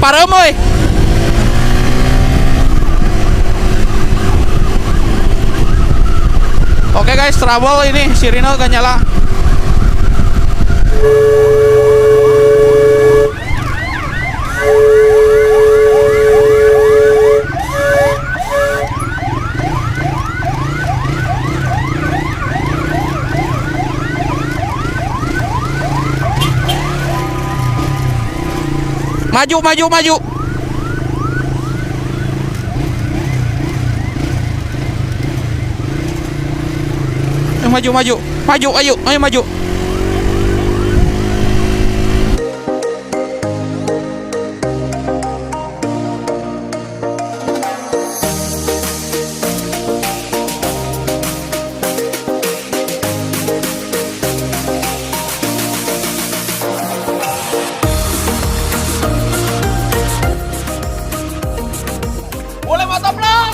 parem euy. Oke guys, trouble ini sirine gak nyala. Maju, maju, maju. Maju, maju, maju, ayo maju. Boleh motovlog?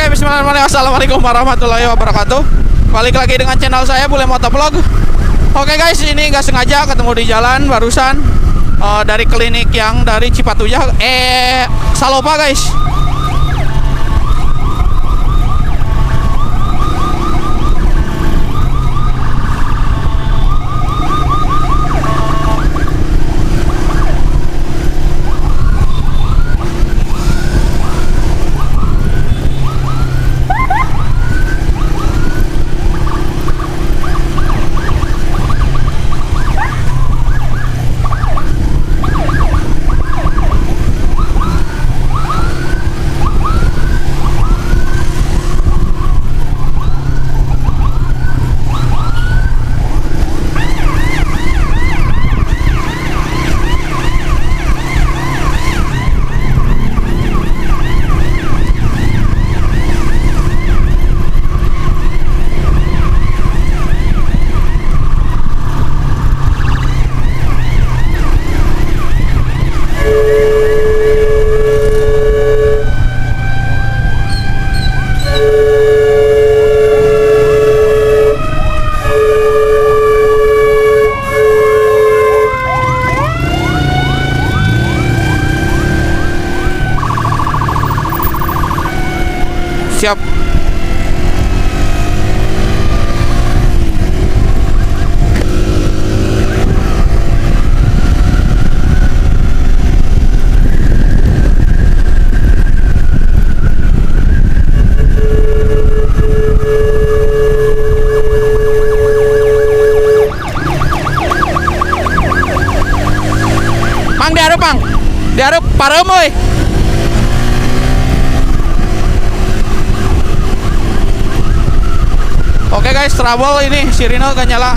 Bismillahirrahmanirrahim. Assalamualaikum warahmatullahi wabarakatuh. Balik lagi dengan channel saya Bule Motovlog. Oke guys, ini nggak sengaja ketemu di jalan barusan dari klinik yang dari Cipatujah Salopa guys. Oke guys, trouble ini sirine gak nyala.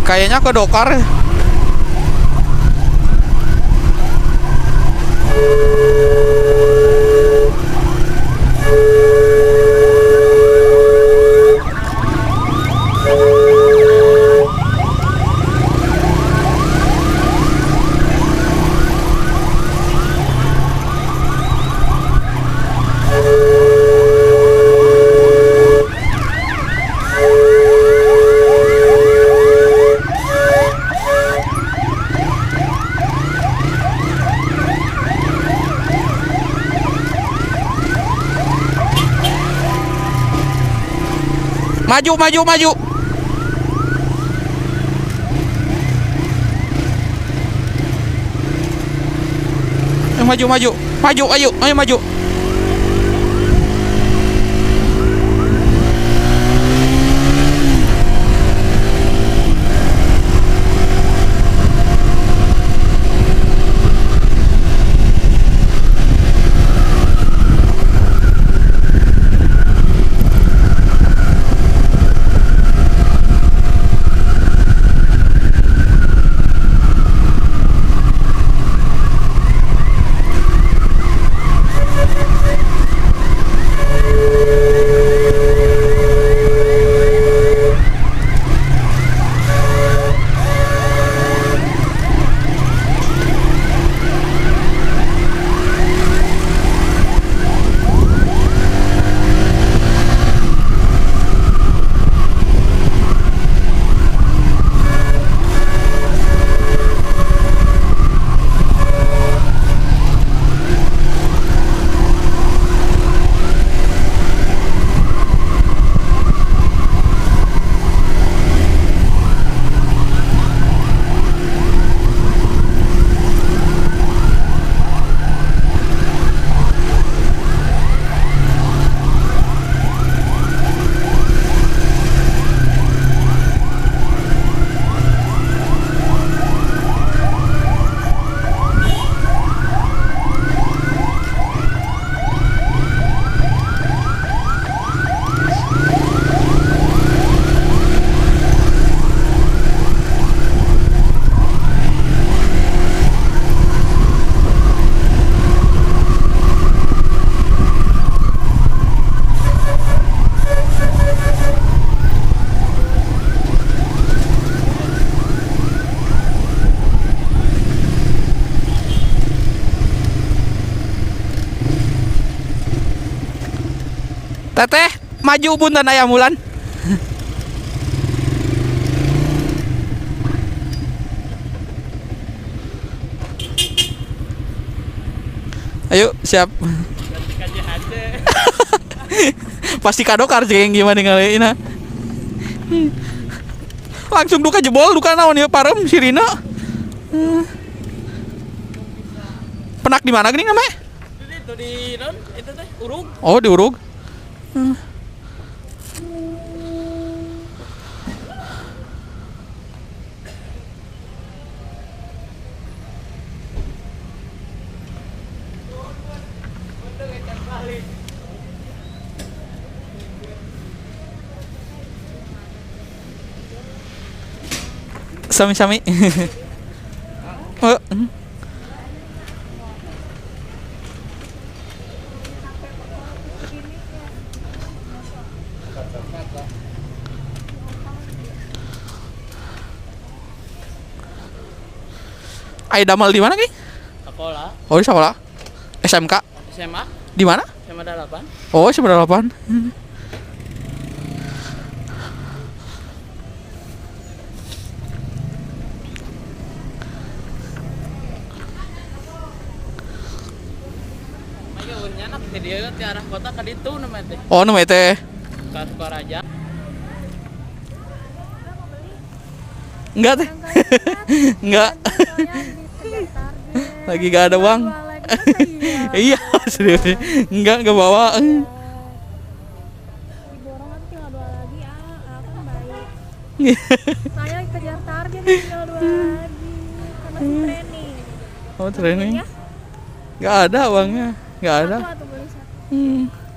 Kayaknya kedokar. Maju, maju, maju. Maju, maju, maju, ayo, ayo maju. Teteh, maju punten aya Mulan. Ayo, siap. Pasti kadokar jeung gimana ngaleuna. Langsung duka jebol, duka naon ieu parem sirina. Penak di mana geuning namanya? Itu di non, itu teh urug. Oh, di urug. Sami-sami. Oh. Ai damal di mana, Ki? Sekolah, Oh, di sekolah. SMK. SMA, Di mana? SMA 8. Oh, SMA 8. Ayo urnya nak ke dia ke arah kota ka ditu namanya teh. Oh, namanya teh. Ka Sukaraja. Enggak teh. Enggak. Lagi gak ada uang. Iya, serius. Enggak bawa. Saya kejar target tinggal 2 lagi. Karena training. Oh, training. Ya? Nggak ada uangnya. Nggak ada. Satu atau beli satu.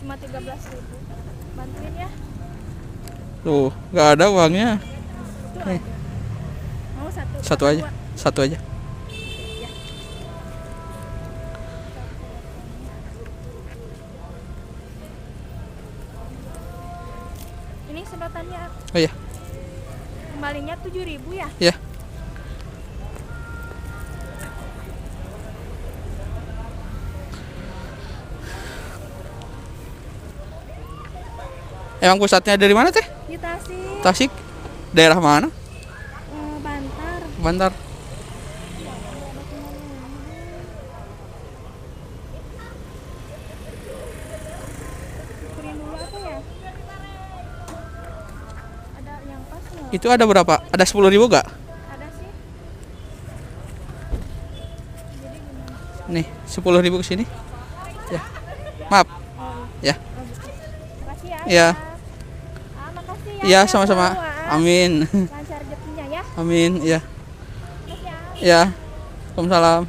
Cuma 13.000. Bantuin ya. Tuh, nggak ada uangnya. Itu aja. Mau satu. Satu aja. Satu aja. Ini sedotannya. Oh iya. Kembalinya 7.000 ya? Iya. Emang pusatnya dari mana teh? Di Tasik. Tasik? Daerah mana? Bantar. Bantar. Kirim dulu apa ya? Ada yang pas nggak? Itu ada berapa? Ada 10.000 gak? Ada sih. Jadi gimana? Nih, 10.000 ke sini. Ya. Maaf. Ya. Makasih ya. Iya. Makasih ya. Iya, Sehat sama-sama. selalu, ah. Amin. Lancar rezekinya ya. Amin. Iya. Makasih ya. Ya. Waalaikumsalam.